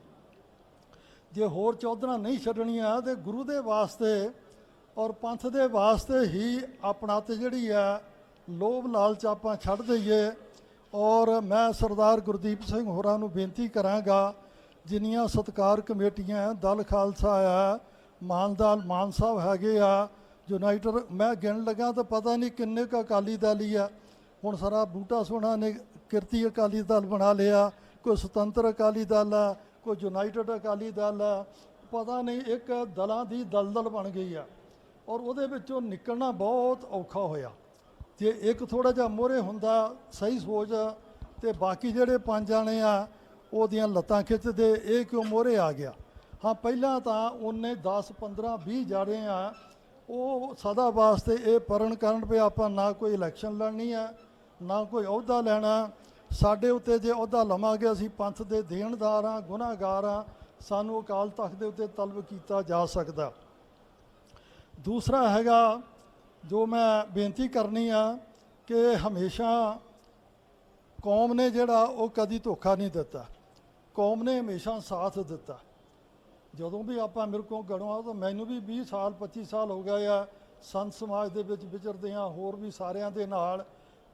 ਜੇ ਹੋਰ ਚੌਧਰਾਂ ਨਹੀਂ ਛੱਡਣੀਆਂ ਤੇ ਗੁਰੂ ਦੇ ਵਾਸਤੇ ਔਰ ਪੰਥ ਦੇ ਵਾਸਤੇ ਹੀ ਆਪਣਾ ਤੇ ਜਿਹੜੀ ਹੈ ਲੋਭ ਲਾਲਚ ਆਪਾਂ ਛੱਡ ਦਈਏ। ਔਰ ਮੈਂ ਸਰਦਾਰ ਗੁਰਦੀਪ ਸਿੰਘ ਹੋਰਾਂ ਨੂੰ ਬੇਨਤੀ ਕਰਾਂਗਾ, ਜਿੰਨੀਆਂ ਸਤਿਕਾਰ ਕਮੇਟੀਆਂ, ਦਲ ਖਾਲਸਾ ਆ, ਮਾਨ ਸਾਹਿਬ ਹੈਗੇ ਆ, ਯੂਨਾਈਟਡ, ਮੈਂ ਗਿਣ ਲਗਾ ਤਾਂ ਪਤਾ ਨਹੀਂ ਕਿੰਨੇ ਕੁ ਅਕਾਲੀ ਦਲ ਹੀ ਆ। ਹੁਣ ਸਾਰਾ ਬੂਟਾ ਸੋਹਣਾ ਨੇ ਕਿਰਤੀ ਅਕਾਲੀ ਦਲ ਬਣਾ ਲਿਆ, ਕੋਈ ਸੁਤੰਤਰ ਅਕਾਲੀ ਦਲ ਆ, ਕੋਈ ਯੂਨਾਈਟਡ ਅਕਾਲੀ ਦਲ ਆ, ਪਤਾ ਨਹੀਂ ਇੱਕ ਦਲਾਂ ਦੀ ਦਲਦਲ ਬਣ ਗਈ ਆ। ਔਰ ਉਹਦੇ ਵਿੱਚੋਂ ਨਿਕਲਣਾ ਬਹੁਤ ਔਖਾ ਹੋਇਆ। ਜੇ ਇੱਕ ਥੋੜ੍ਹਾ ਜਿਹਾ ਮੋਹਰੇ ਹੁੰਦਾ ਸਹੀ ਸੋਚ, ਤੇ ਬਾਕੀ ਜਿਹੜੇ ਪੰਜ ਜਾਣੇ ਆ ਉਹਦੀਆਂ ਲੱਤਾਂ ਖਿੱਚਦੇ, ਇਹ ਕਿਉਂ ਮੋਹਰੇ ਆ ਗਿਆ। ਹਾਂ, ਪਹਿਲਾਂ ਤਾਂ ਉਹਨੇ 10 15 20 ਜਾਣੇ ਆ, ਉਹ ਸਦਾ ਵਾਸਤੇ ਇਹ ਪਰਨ ਕਰਨ ਵੀ ਆਪਾਂ ਨਾ ਕੋਈ ਇਲੈਕਸ਼ਨ ਲੜਨੀ ਆ, ਨਾ ਕੋਈ ਅਹੁਦਾ ਲੈਣਾ। ਸਾਡੇ ਉੱਤੇ ਜੇ ਅਹੁਦਾ ਲਵਾਂਗੇ, ਅਸੀਂ ਪੰਥ ਦੇ ਦੇਣਦਾਰ ਹਾਂ, ਗੁਨਾਹਗਾਰ ਹਾਂ, ਸਾਨੂੰ ਅਕਾਲ ਤਖਤ ਦੇ ਉੱਤੇ ਤਲਬ ਕੀਤਾ ਜਾ ਸਕਦਾ। ਦੂਸਰਾ ਹੈਗਾ ਜੋ ਮੈਂ ਬੇਨਤੀ ਕਰਨੀ ਆ ਕਿ ਹਮੇਸ਼ਾ ਕੌਮ ਨੇ ਜਿਹੜਾ ਉਹ ਕਦੀ ਧੋਖਾ ਨਹੀਂ ਦਿੱਤਾ, ਕੌਮ ਨੇ ਹਮੇਸ਼ਾ ਸਾਥ ਦਿੱਤਾ। ਜਦੋਂ ਵੀ ਆਪਾਂ ਮੇਰੇ ਕੋਲ ਗਣਵਾ ਤਾਂ ਮੈਨੂੰ ਵੀ 20 ਸਾਲ 25 ਸਾਲ ਹੋ ਗਏ ਆ ਸੰਤ ਸਮਾਜ ਦੇ ਵਿੱਚ ਵਿਚਰਦੇ ਹਾਂ, ਹੋਰ ਵੀ ਸਾਰਿਆਂ ਦੇ ਨਾਲ।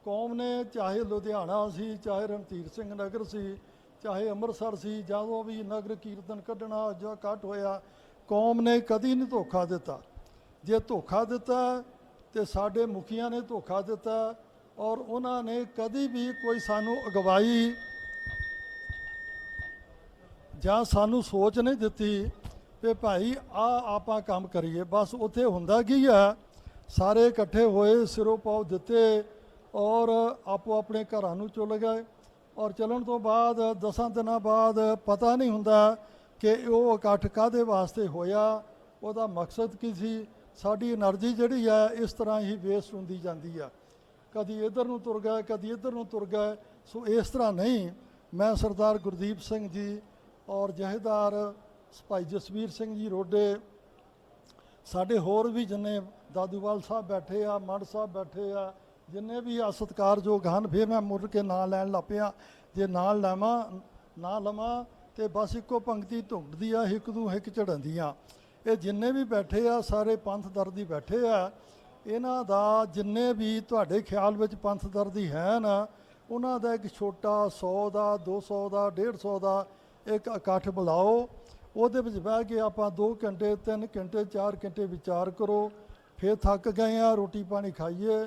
ਕੌਮ ਨੇ ਚਾਹੇ ਲੁਧਿਆਣਾ ਸੀ, ਚਾਹੇ ਰਣਧੀਰ ਸਿੰਘ ਨਗਰ ਸੀ, ਚਾਹੇ ਅੰਮ੍ਰਿਤਸਰ ਸੀ, ਜਦੋਂ ਵੀ ਨਗਰ ਕੀਰਤਨ ਕੱਢਣਾ ਜਾਂ ਇਕੱਠ ਹੋਇਆ, ਕੌਮ ਨੇ ਕਦੀ ਨਹੀਂ ਧੋਖਾ ਦਿੱਤਾ। ਜੇ ਧੋਖਾ ਦਿੱਤਾ ਤੇ ਸਾਡੇ ਮੁਖੀਆਂ ਨੇ ਧੋਖਾ ਦਿੱਤਾ, ਔਰ ਉਹਨਾਂ ਨੇ ਕਦੀ ਵੀ ਕੋਈ ਸਾਨੂੰ ਅਗਵਾਈ ਜਾਂ ਸਾਨੂੰ ਸੋਚ ਨਹੀਂ ਦਿੱਤੀ ਕਿ ਭਾਈ ਆਪਾਂ ਕੰਮ ਕਰੀਏ। ਬਸ ਉੱਥੇ ਹੁੰਦਾ ਕੀ ਆ, ਸਾਰੇ ਇਕੱਠੇ ਹੋਏ, ਸਿਰੋਂ ਪਾਉ ਦਿੱਤੇ ਔਰ ਆਪੋ ਆਪਣੇ ਘਰਾਂ ਨੂੰ ਚਲੇ ਗਏ। ਔਰ ਚੱਲਣ ਤੋਂ ਬਾਅਦ 10 ਦਿਨਾਂ ਬਾਅਦ ਪਤਾ ਨਹੀਂ ਹੁੰਦਾ ਕਿ ਉਹ ਇਕੱਠ ਕਾਹਦੇ ਵਾਸਤੇ ਹੋਇਆ, ਉਹਦਾ ਮਕਸਦ ਕੀ ਸੀ। ਸਾਡੀ એનર્ਜੀ ਜਿਹੜੀ ਆ ਇਸ ਤਰ੍ਹਾਂ ਹੀ ਵੇਸਟ ਹੁੰਦੀ ਜਾਂਦੀ ਆ, ਕਦੀ ਇੱਧਰ ਨੂੰ ਤੁਰ ਗਏ, ਕਦੀ ਇੱਧਰ ਨੂੰ ਤੁਰ ਗਏ। ਸੋ ਇਸ ਤਰ੍ਹਾਂ ਨਹੀਂ। ਮੈਂ ਸਰਦਾਰ ਗੁਰਦੀਪ ਸਿੰਘ ਜੀ ਔਰ ਜਹੇਦਾਰ ਭਾਈ ਜਸਵੀਰ ਸਿੰਘ ਜੀ ਰੋਡੇ, ਸਾਡੇ ਹੋਰ ਵੀ ਜਿੰਨੇ ਦਾਦੂਵਾਲ ਸਾਹਿਬ ਬੈਠੇ ਆ, ਮੜ ਸਾਹਿਬ ਬੈਠੇ ਆ, ਜਿੰਨੇ ਵੀ ਆ ਸਤਿਕਾਰਯੋਗ ਹਨ। ਫਿਰ ਮੈਂ ਮੁੜ ਕੇ ਨਾਂ ਲੈਣ ਲੱਗ ਪਿਆ, ਜੇ ਨਾਲ ਨਾ ਲਵਾਂ ਤੇ ਬਸ ਇੱਕੋ ਪੰਕਤੀ ਧੁੰਦਦੀ ਆ, ਹਿੱਕ ਦੂ ਹਿੱਕ ਝੜਨਦੀਆਂ। ਇਹ ਜਿੰਨੇ ਵੀ ਬੈਠੇ ਆ ਸਾਰੇ ਪੰਥ ਦਰਦੀ ਬੈਠੇ ਆ। ਇਹਨਾਂ ਦਾ ਜਿੰਨੇ ਵੀ ਤੁਹਾਡੇ ਖਿਆਲ ਵਿੱਚ ਪੰਥ ਦਰਦੀ ਹੈ ਨਾ, ਉਹਨਾਂ ਦਾ ਇੱਕ ਛੋਟਾ 100 ਦਾ 200 ਦਾ 150 ਦਾ ਇੱਕ ਇਕੱਠ ਬੁਲਾਓ। ਉਹਦੇ ਵਿੱਚ ਬਹਿ ਕੇ ਆਪਾਂ 2 ਘੰਟੇ 3 ਘੰਟੇ 4 ਘੰਟੇ ਵਿਚਾਰ ਕਰੋ। ਫਿਰ ਥੱਕ ਗਏ ਆ, ਰੋਟੀ ਪਾਣੀ ਖਾਈਏ,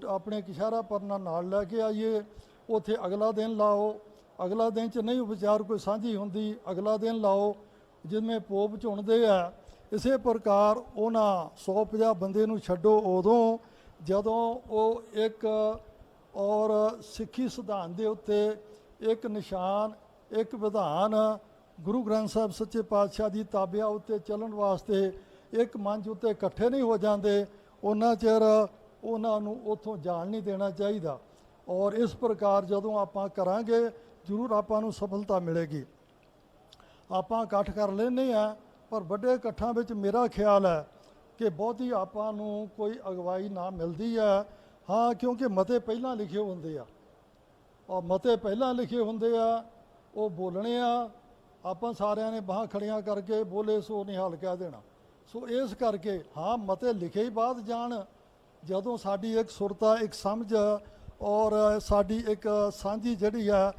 ਆਪਣੇ ਕਿਸ਼ਾਰਾ ਪਰਨਾ ਨਾਲ ਲੈ ਕੇ ਆਈਏ, ਉੱਥੇ ਅਗਲਾ ਦਿਨ ਲਾਓ। ਅਗਲਾ ਦਿਨ 'ਚ ਨਹੀਂ ਵਿਚਾਰ ਕੋਈ ਸਾਂਝੀ ਹੁੰਦੀ, ਅਗਲਾ ਦਿਨ ਲਾਓ। ਜਿਵੇਂ ਪੋਪ ਚੁਣਦੇ ਆ, ਇਸੇ ਪ੍ਰਕਾਰ ਉਹਨਾਂ 150 ਬੰਦੇ ਨੂੰ ਛੱਡੋ ਉਦੋਂ ਜਦੋਂ ਉਹ ਇੱਕ ਔਰ ਸਿੱਖੀ ਸਿਧਾਂਤ ਦੇ ਉੱਤੇ ਇੱਕ ਨਿਸ਼ਾਨ, ਇੱਕ ਵਿਧਾਨ, ਗੁਰੂ ਗ੍ਰੰਥ ਸਾਹਿਬ ਸੱਚੇ ਪਾਤਸ਼ਾਹ ਦੀ ਤਾਬਿਆ ਉੱਤੇ ਚੱਲਣ ਵਾਸਤੇ ਇੱਕ ਮੰਚ ਉੱਤੇ ਇਕੱਠੇ ਨਹੀਂ ਹੋ ਜਾਂਦੇ, ਉਹਨਾਂ ਚਿਰ ਉਹਨਾਂ ਨੂੰ ਉੱਥੋਂ ਜਾਣ ਨਹੀਂ ਦੇਣਾ ਚਾਹੀਦਾ। ਔਰ ਇਸ ਪ੍ਰਕਾਰ ਜਦੋਂ ਆਪਾਂ ਕਰਾਂਗੇ ਜ਼ਰੂਰ ਆਪਾਂ ਨੂੰ ਸਫਲਤਾ ਮਿਲੇਗੀ। ਆਪਾਂ ਇਕੱਠ ਕਰ ਲੈਂਦੇ ਹਾਂ, ਪਰ ਵੱਡੇ ਇਕੱਠਾਂ ਵਿੱਚ ਮੇਰਾ ਖਿਆਲ ਹੈ ਕਿ ਬਹੁਤੀ ਆਪਾਂ ਨੂੰ ਕੋਈ ਅਗਵਾਈ ਨਾ ਮਿਲਦੀ ਹੈ। ਹਾਂ, ਕਿਉਂਕਿ ਮਤੇ ਪਹਿਲਾਂ ਲਿਖੇ ਹੁੰਦੇ ਆ, ਔਰ ਮਤੇ ਪਹਿਲਾਂ ਲਿਖੇ ਹੁੰਦੇ ਆ, ਉਹ ਬੋਲਣੇ ਆ, ਆਪਾਂ ਸਾਰਿਆਂ ਨੇ ਬਾਹਾਂ ਖੜੀਆਂ ਕਰਕੇ ਬੋਲੇ ਸੋ ਨਿਹਾਲ ਕਹਿ ਦੇਣਾ। ਸੋ ਇਸ ਕਰਕੇ ਹਾਂ ਮਤੇ ਲਿਖੇ ਹੀ ਬਾਅਦ ਜਾਣ, ਜਦੋਂ ਸਾਡੀ ਇੱਕ ਸੁਰਤਾ, ਇੱਕ ਸਮਝ ਔਰ ਸਾਡੀ ਇੱਕ ਸਾਂਝੀ ਜਿਹੜੀ ਹੈ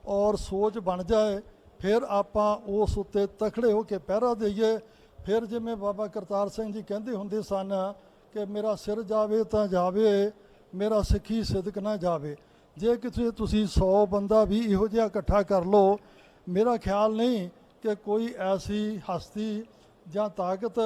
ਔਰ ਸੋਚ ਬਣ ਜਾਏ, ਫਿਰ ਆਪਾਂ ਉਸ ਉੱਤੇ ਤਕੜੇ ਹੋ ਕੇ ਪਹਿਰਾ ਦਈਏ। ਫਿਰ ਜਿਵੇਂ ਬਾਬਾ ਕਰਤਾਰ ਸਿੰਘ ਜੀ ਕਹਿੰਦੇ ਹੁੰਦੇ ਸਨ ਕਿ ਮੇਰਾ ਸਿਰ ਜਾਵੇ ਤਾਂ ਜਾਵੇ, ਮੇਰਾ ਸਿੱਖੀ ਸਿਦਕ ਨਾ ਜਾਵੇ। ਜੇ ਕਿਤੇ ਤੁਸੀਂ 100 ਬੰਦਾ ਵੀ ਇਹੋ ਜਿਹਾ ਇਕੱਠਾ ਕਰ ਲਓ, ਮੇਰਾ ਖਿਆਲ ਨਹੀਂ ਕਿ ਕੋਈ ਐਸੀ ਹਸਤੀ ਜਾਂ ਤਾਕਤ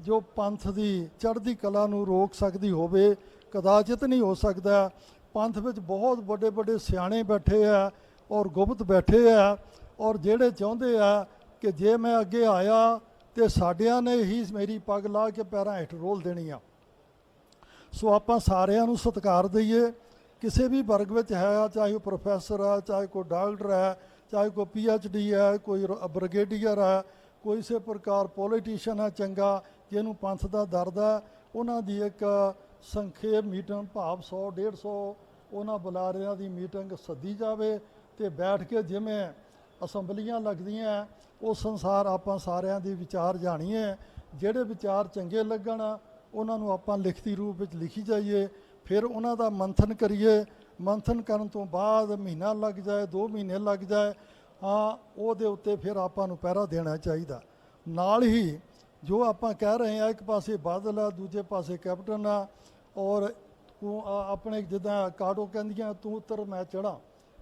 ਜੋ ਪੰਥ ਦੀ ਚੜ੍ਹਦੀ ਕਲਾ ਨੂੰ ਰੋਕ ਸਕਦੀ ਹੋਵੇ, ਕਦਾਚਿਤ ਨਹੀਂ ਹੋ ਸਕਦਾ। ਪੰਥ ਵਿੱਚ ਬਹੁਤ ਵੱਡੇ ਵੱਡੇ ਸਿਆਣੇ ਬੈਠੇ ਆ ਔਰ ਗੁਪਤ ਬੈਠੇ ਆ, ਔਰ ਜਿਹੜੇ ਚਾਹੁੰਦੇ ਆ ਕਿ ਜੇ ਮੈਂ ਅੱਗੇ ਆਇਆ ਤੇ ਸਾਡਿਆਂ ਨੇ ਹੀ ਮੇਰੀ ਪੱਗ ਲਾ ਕੇ ਪੈਰਾਂ ਹੇਠ ਰੋਲ ਦੇਣੀ ਆ। ਸੋ ਆਪਾਂ ਸਾਰਿਆਂ ਨੂੰ ਸਤਿਕਾਰ ਦਈਏ, ਕਿਸੇ ਵੀ ਵਰਗ ਵਿੱਚ ਹੈ, ਚਾਹੇ ਉਹ ਪ੍ਰੋਫੈਸਰ ਹੈ, ਚਾਹੇ ਕੋਈ ਡਾਕਟਰ ਹੈ, ਚਾਹੇ ਕੋਈ PhD ਹੈ, ਕੋਈ ਬ੍ਰਿਗੇਡੀਅਰ ਹੈ, ਕੋਈ ਇਸੇ ਪ੍ਰਕਾਰ ਪੋਲੀਟੀਸ਼ੀਅਨ ਹੈ ਚੰਗਾ, ਜਿਹਨੂੰ ਪੰਥ ਦਾ ਦਰਦ ਹੈ। ਉਹਨਾਂ ਦੀ ਇੱਕ ਸੰਖੇਪ ਮੀਟਿੰਗ ਭਾਵ 100-150 ਉਹਨਾਂ ਬੁਲਾਰਿਆਂ ਦੀ ਮੀਟਿੰਗ ਸੱਦੀ ਜਾਵੇ ਅਤੇ ਬੈਠ ਕੇ ਜਿਵੇਂ ਅਸੈਂਬਲੀਆਂ ਲੱਗਦੀਆਂ ਉਸ ਅਨੁਸਾਰ ਆਪਾਂ ਸਾਰਿਆਂ ਦੇ ਵਿਚਾਰ ਜਾਣੀਏ। ਜਿਹੜੇ ਵਿਚਾਰ ਚੰਗੇ ਲੱਗਣ ਉਹਨਾਂ ਨੂੰ ਆਪਾਂ ਲਿਖਤੀ ਰੂਪ ਵਿੱਚ ਲਿਖੀ ਜਾਈਏ, ਫਿਰ ਉਹਨਾਂ ਦਾ ਮੰਥਨ ਕਰੀਏ। ਮੰਥਨ ਕਰਨ ਤੋਂ ਬਾਅਦ ਮਹੀਨਾ ਲੱਗ ਜਾਏ, 2 ਮਹੀਨੇ ਲੱਗ ਜਾਏ, ਹਾਂ ਉਹਦੇ ਉੱਤੇ ਫਿਰ ਆਪਾਂ ਨੂੰ ਪਹਿਰਾ ਦੇਣਾ ਚਾਹੀਦਾ। ਨਾਲ ਹੀ ਜੋ ਆਪਾਂ ਕਹਿ ਰਹੇ ਹਾਂ, ਇੱਕ ਪਾਸੇ ਬਾਦਲ ਆ, ਦੂਜੇ ਪਾਸੇ ਕੈਪਟਨ ਆ, ਔਰ ਆਪਣੇ ਜਿੱਦਾਂ ਕਾਟੋ ਕਹਿੰਦੀਆਂ ਤੂੰ ਉਤਰ ਮੈਂ ਚੜ੍ਹਾਂ,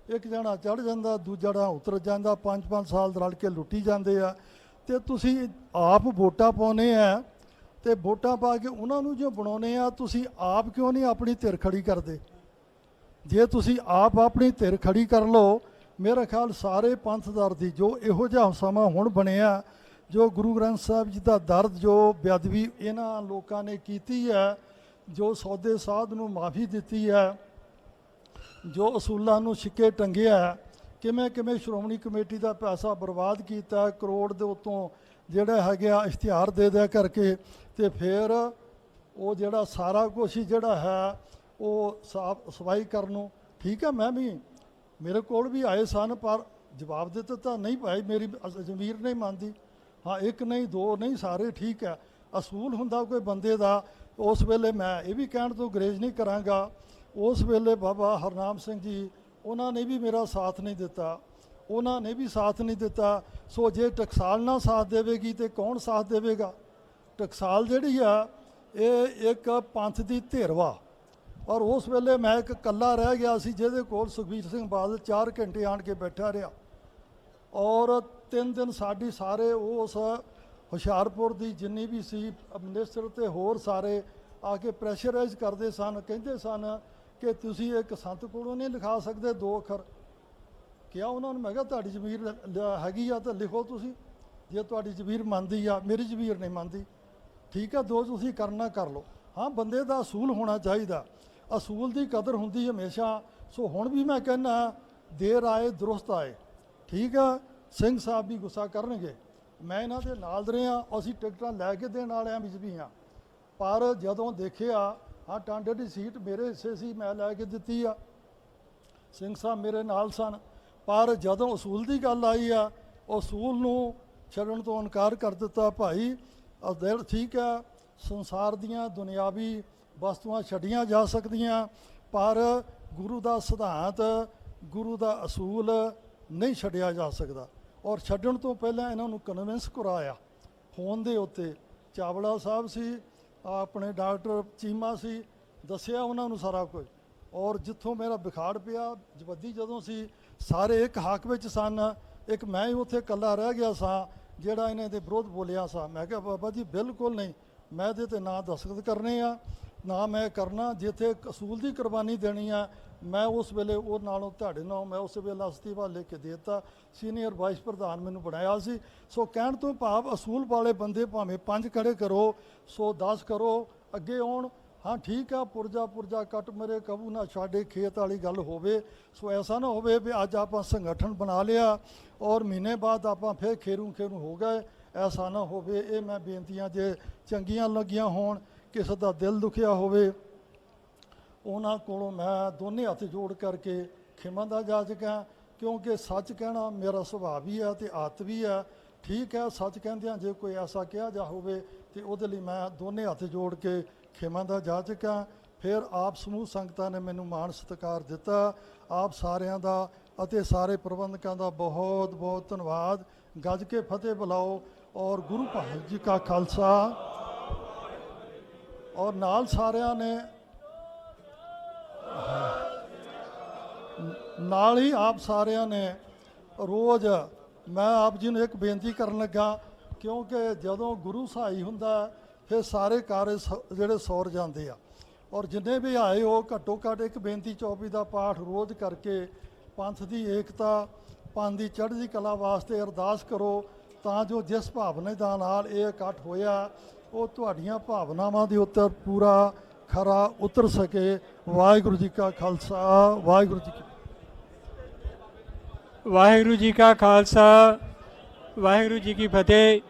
ਇੱਕ ਜਣਾ ਚੜ੍ਹ ਜਾਂਦਾ, ਦੂਜਾ ਜਣਾ ਉਤਰ ਜਾਂਦਾ, 5-5 ਸਾਲ ਰਲ ਕੇ ਲੁੱਟੀ ਜਾਂਦੇ ਆ। ਅਤੇ ਤੁਸੀਂ ਆਪ ਵੋਟਾਂ ਪਾਉਂਦੇ ਆ ਅਤੇ ਵੋਟਾਂ ਪਾ ਕੇ ਉਹਨਾਂ ਨੂੰ ਜੋ ਬਣਾਉਂਦੇ ਆ, ਤੁਸੀਂ ਆਪ ਕਿਉਂ ਨਹੀਂ ਆਪਣੀ ਧਿਰ ਖੜੀ ਕਰਦੇ? ਜੇ ਤੁਸੀਂ ਆਪ ਆਪਣੀ ਧਿਰ ਖੜੀ ਕਰ ਲਓ, ਮੇਰਾ ਖਿਆਲ ਸਾਰੇ ਪੰਥਦਰ ਦੀ ਜੋ ਇਹੋ ਜਿਹਾ ਸਮਾਂ ਹੁਣ ਬਣਿਆ, ਜੋ ਗੁਰੂ ਗ੍ਰੰਥ ਸਾਹਿਬ ਜੀ ਦਾ ਦਰਦ, ਜੋ ਬੇਅਦਬੀ ਇਹਨਾਂ ਲੋਕਾਂ ਨੇ ਕੀਤੀ ਹੈ, ਜੋ ਸੌਦੇ ਸਾਧ ਨੂੰ ਮਾਫੀ ਦਿੱਤੀ ਹੈ, ਜੋ ਅਸੂਲਾਂ ਨੂੰ ਛਿੱਕੇ ਟੰਗਿਆ, ਕਿਵੇਂ ਕਿਵੇਂ ਸ਼੍ਰੋਮਣੀ ਕਮੇਟੀ ਦਾ ਪੈਸਾ ਬਰਬਾਦ ਕੀਤਾ, ਕਰੋੜ ਦੇ ਉੱਤੋਂ ਜਿਹੜਾ ਹੈਗਾ ਇਸ਼ਤਿਹਾਰ ਦੇ ਦਿਆ ਕਰਕੇ, ਅਤੇ ਫਿਰ ਉਹ ਜਿਹੜਾ ਸਾਰਾ ਕੁਛ ਹੀ ਜਿਹੜਾ ਹੈ ਉਹ ਸਾਫ ਸਫਾਈ ਕਰਨ ਨੂੰ। ਠੀਕ ਹੈ, ਮੈਂ ਵੀ ਮੇਰੇ ਕੋਲ ਵੀ ਆਏ ਸਨ, ਪਰ ਜਵਾਬ ਦਿੱਤਾ ਤਾਂ ਨਹੀਂ ਭਾਈ ਮੇਰੀ ਜ਼ਮੀਰ ਨਹੀਂ ਮੰਨਦੀ। ਹਾਂ, ਇੱਕ ਨਹੀਂ, 2 ਨਹੀਂ, ਸਾਰੇ ਠੀਕ ਹੈ। ਅਸੂਲ ਹੁੰਦਾ ਕੋਈ ਬੰਦੇ ਦਾ। ਉਸ ਵੇਲੇ ਮੈਂ ਇਹ ਵੀ ਕਹਿਣ ਤੋਂ ਗੁਰੇਜ਼ ਨਹੀਂ ਕਰਾਂਗਾ, ਉਸ ਵੇਲੇ ਬਾਬਾ ਹਰਨਾਮ ਸਿੰਘ ਜੀ ਉਹਨਾਂ ਨੇ ਵੀ ਮੇਰਾ ਸਾਥ ਨਹੀਂ ਦਿੱਤਾ, ਉਹਨਾਂ ਨੇ ਵੀ ਸਾਥ ਨਹੀਂ ਦਿੱਤਾ। ਸੋ ਜੇ ਟਕਸਾਲ ਨਾ ਸਾਥ ਦੇਵੇਗੀ ਤਾਂ ਕੌਣ ਸਾਥ ਦੇਵੇਗਾ? ਟਕਸਾਲ ਜਿਹੜੀ ਆ ਇਹ ਇੱਕ ਪੰਥ ਦੀ ਧਿਰ ਵਾ, ਔਰ ਉਸ ਵੇਲੇ ਮੈਂ ਇੱਕ ਇਕੱਲਾ ਰਹਿ ਗਿਆ ਸੀ, ਜਿਹਦੇ ਕੋਲ ਸੁਖਬੀਰ ਸਿੰਘ ਬਾਦਲ 4 ਘੰਟੇ ਆਣ ਕੇ ਬੈਠਾ ਰਿਹਾ, ਔਰ 3 ਦਿਨ ਸਾਡੀ ਸਾਰੇ ਉਸ ਹੁਸ਼ਿਆਰਪੁਰ ਦੀ ਜਿੰਨੀ ਵੀ ਸੀ ਮਿਨਿਸਟਰ ਅਤੇ ਹੋਰ ਸਾਰੇ ਆ ਕੇ ਪ੍ਰੈਸ਼ਰਾਈਜ਼ ਕਰਦੇ ਸਨ, ਕਹਿੰਦੇ ਸਨ ਕਿ ਤੁਸੀਂ ਇੱਕ ਸੰਤ ਕੋਲੋਂ ਨਹੀਂ ਲਿਖਾ ਸਕਦੇ 2 ਅੱਖਰ। ਕਿਹਾ ਉਹਨਾਂ ਨੂੰ, ਮੈਂ ਕਿਹਾ ਤੁਹਾਡੀ ਜ਼ਮੀਰ ਹੈਗੀ ਆ ਤਾਂ ਲਿਖੋ ਤੁਸੀਂ, ਜੇ ਤੁਹਾਡੀ ਜ਼ਮੀਰ ਮੰਨਦੀ ਆ, ਮੇਰੀ ਜ਼ਮੀਰ ਨਹੀਂ ਮੰਨਦੀ। ਠੀਕ ਆ, 2 ਤੁਸੀਂ ਕਰਨਾ ਕਰ ਲਓ। ਹਾਂ, ਬੰਦੇ ਦਾ ਅਸੂਲ ਹੋਣਾ ਚਾਹੀਦਾ, ਅਸੂਲ ਦੀ ਕਦਰ ਹੁੰਦੀ ਹਮੇਸ਼ਾ। ਸੋ ਹੁਣ ਵੀ ਮੈਂ ਕਹਿੰਦਾ ਦੇਰ ਆਏ ਦੁਰਸਤ ਆਏ। ਠੀਕ ਆ, ਸਿੰਘ ਸਾਹਿਬ ਵੀ ਗੁੱਸਾ ਕਰਨਗੇ, ਮੈਂ ਇਹਨਾਂ ਦੇ ਨਾਲ ਦੇ ਰਿਹਾ, ਅਸੀਂ ਟਿਕਟਾਂ ਲੈ ਕੇ ਦੇਣ ਵਾਲਿਆਂ ਵਿੱਚ ਵੀ ਹਾਂ, ਪਰ ਜਦੋਂ ਦੇਖਿਆ ਹਾਂ ਟਾਂਡੇ ਦੀ ਸੀਟ ਮੇਰੇ ਹਿੱਸੇ ਸੀ, ਮੈਂ ਲੈ ਕੇ ਦਿੱਤੀ ਆ, ਸਿੰਘ ਸਾਹਿਬ ਮੇਰੇ ਨਾਲ ਸਨ, ਪਰ ਜਦੋਂ ਅਸੂਲ ਦੀ ਗੱਲ ਆਈ ਆ, ਅਸੂਲ ਨੂੰ ਛੱਡਣ ਤੋਂ ਇਨਕਾਰ ਕਰ ਦਿੱਤਾ। ਭਾਈ ਦਿਲ ਠੀਕ ਹੈ, ਸੰਸਾਰ ਦੀਆਂ ਦੁਨਿਆਵੀ ਵਸਤੂਆਂ ਛੱਡੀਆਂ ਜਾ ਸਕਦੀਆਂ, ਪਰ ਗੁਰੂ ਦਾ ਸਿਧਾਂਤ, ਗੁਰੂ ਦਾ ਅਸੂਲ ਨਹੀਂ ਛੱਡਿਆ ਜਾ ਸਕਦਾ। ਔਰ ਛੱਡਣ ਤੋਂ ਪਹਿਲਾਂ ਇਹਨਾਂ ਨੂੰ ਕਨਵਿੰਸ ਕਰਾਇਆ ਫੋਨ ਦੇ ਉੱਤੇ। ਚਾਵਲਾ ਸਾਹਿਬ ਸੀ, ਆਪਣੇ ਡਾਕਟਰ ਚੀਮਾ ਸੀ, ਦੱਸਿਆ ਉਹਨਾਂ ਨੂੰ ਸਾਰਾ ਕੁਝ। ਔਰ ਜਿੱਥੋਂ ਮੇਰਾ ਵਿਖਾੜ ਪਿਆ, ਜਵੱਦੀ ਜਦੋਂ ਸੀ, ਸਾਰੇ ਇੱਕ ਹੱਕ ਵਿੱਚ ਸਨ, ਇੱਕ ਮੈਂ ਹੀ ਉੱਥੇ ਇਕੱਲਾ ਰਹਿ ਗਿਆ ਸਾਂ ਜਿਹੜਾ ਇਹਨਾਂ ਦੇ ਵਿਰੋਧ ਬੋਲਿਆ ਸਾਂ। ਮੈਂ ਕਿਹਾ ਬਾਬਾ ਜੀ ਬਿਲਕੁਲ ਨਹੀਂ, ਮੈਂ ਇਹਦੇ 'ਤੇ ਨਾ ਦਸਤਖਤ ਕਰਨੇ ਆ, ਨਾ ਮੈਂ ਕਰਨਾ। ਜਿੱਥੇ ਅਸੂਲ ਦੀ ਕੁਰਬਾਨੀ ਦੇਣੀ ਆ, ਮੈਂ ਉਸ ਵੇਲੇ ਉਹ ਨਾਲੋਂ ਤੁਹਾਡੇ ਨਾਲ ਮੈਂ ਉਸ ਵੇਲੇ ਅਸਤੀਫਾ ਲਿਖ ਕੇ ਦੇ ਦਿੱਤਾ, ਸੀਨੀਅਰ ਵਾਈਸ ਪ੍ਰਧਾਨ ਮੈਨੂੰ ਬਣਾਇਆ ਸੀ। ਸੋ ਕਹਿਣ ਤੋਂ ਭਾਵ ਅਸੂਲ ਵਾਲੇ ਬੰਦੇ ਭਾਵੇਂ 5 ਖੜੇ ਕਰੋ, 10 ਕਰੋ, ਅੱਗੇ ਆਉਣ। ਹਾਂ ਠੀਕ ਆ, ਪੁਰਜਾ ਕੱਟ ਮਰੇ ਕਬੂ ਨਾ ਛਾੜੇ ਖੇਤ ਵਾਲੀ ਗੱਲ ਹੋਵੇ। ਸੋ ਐਸਾ ਨਾ ਹੋਵੇ ਵੀ ਅੱਜ ਆਪਾਂ ਸੰਗਠਨ ਬਣਾ ਲਿਆ ਔਰ ਮਹੀਨੇ ਬਾਅਦ ਆਪਾਂ ਫਿਰ ਖੇਰੂ ਹੋ ਗਏ, ਐਸਾ ਨਾ ਹੋਵੇ। ਇਹ ਮੈਂ ਬੇਨਤੀਆਂ ਜੇ ਚੰਗੀਆਂ ਲੱਗੀਆਂ ਹੋਣ, ਕਿਸੇ ਦਾ ਦਿਲ ਦੁਖਿਆ ਹੋਵੇ, ਉਹਨਾਂ ਕੋਲੋਂ ਮੈਂ ਦੋਨੇ ਹੱਥ ਜੋੜ ਕਰਕੇ ਖਿਮਾ ਦਾ ਜਾਚਕ ਹਾਂ। ਕਿਉਂਕਿ ਸੱਚ ਕਹਿਣਾ ਮੇਰਾ ਸੁਭਾਅ ਵੀ ਹੈ ਤੇ ਆਦਤ ਵੀ ਹੈ। ਠੀਕ ਹੈ, ਸੱਚ ਕਹਿੰਦਿਆਂ ਜੇ ਕੋਈ ਐਸਾ ਕਿਹਾ ਜਾ ਹੋਵੇ ਤੇ ਉਹਦੇ ਲਈ ਮੈਂ ਦੋਨੇ ਹੱਥ ਜੋੜ ਕੇ ਖਿਮਾ ਦਾ ਜਾਚਕ ਹਾਂ। ਫਿਰ ਆਪ ਸਮੂਹ ਸੰਗਤਾਂ ਨੇ ਮੈਨੂੰ ਮਾਣ ਸਤਿਕਾਰ ਦਿੱਤਾ। ਆਪ ਸਾਰਿਆਂ ਦਾ ਅਤੇ ਸਾਰੇ ਪ੍ਰਬੰਧਕਾਂ ਦਾ ਬਹੁਤ ਬਹੁਤ ਧੰਨਵਾਦ। ਗੱਜ ਕੇ ਫਤਿਹ ਬੁਲਾਓ। ਔਰ ਗੁਰੂ ਭਾਗ ਜੀ ਕਾ ਖਾਲਸਾ। ਔਰ ਨਾਲ ਸਾਰਿਆਂ ਨੇ ਨਾਲ ਹੀ ਆਪ ਸਾਰਿਆਂ ਨੇ ਰੋਜ਼ ਮੈਂ ਆਪ ਜੀ ਨੂੰ ਇੱਕ ਬੇਨਤੀ ਕਰਨ ਲੱਗਾ, ਕਿਉਂਕਿ ਜਦੋਂ ਗੁਰੂ ਸਹਾਈ ਹੁੰਦਾ ਫਿਰ ਸਾਰੇ ਕਾਰਜ ਜਿਹੜੇ ਸੌਰ ਜਾਂਦੇ ਆ। ਔਰ ਜਿੰਨੇ ਵੀ ਆਏ ਹੋ ਘੱਟੋ ਘੱਟ ਇੱਕ ਬੇਨਤੀ 24 ਦਾ ਪਾਠ ਰੋਜ਼ ਕਰਕੇ ਪੰਥ ਦੀ ਏਕਤਾ, ਪੰਥ ਦੀ ਚੜ੍ਹਦੀ ਕਲਾ ਵਾਸਤੇ ਅਰਦਾਸ ਕਰੋ, ਤਾਂ ਜੋ ਜਿਸ ਭਾਵਨਾ ਦਾ ਨਾਲ ਇਹ ਇਕੱਠ ਹੋਇਆ ਉਹ ਤੁਹਾਡੀਆਂ ਭਾਵਨਾਵਾਂ ਦੇ ਉੱਤੇ ਪੂਰਾ ਖਰਾ ਉਤਰ ਸਕੇ। ਵਾਹਿਗੁਰੂ ਜੀ ਕਾ ਖਾਲਸਾ, ਵਾਹਿਗੁਰੂ ਜੀ ਕੀ ਵਾਹਿਗੁਰੂ ਜੀ ਕਾ ਖਾਲਸਾ, ਵਾਹਿਗੁਰੂ ਜੀ ਕੀ ਫਤਿਹ।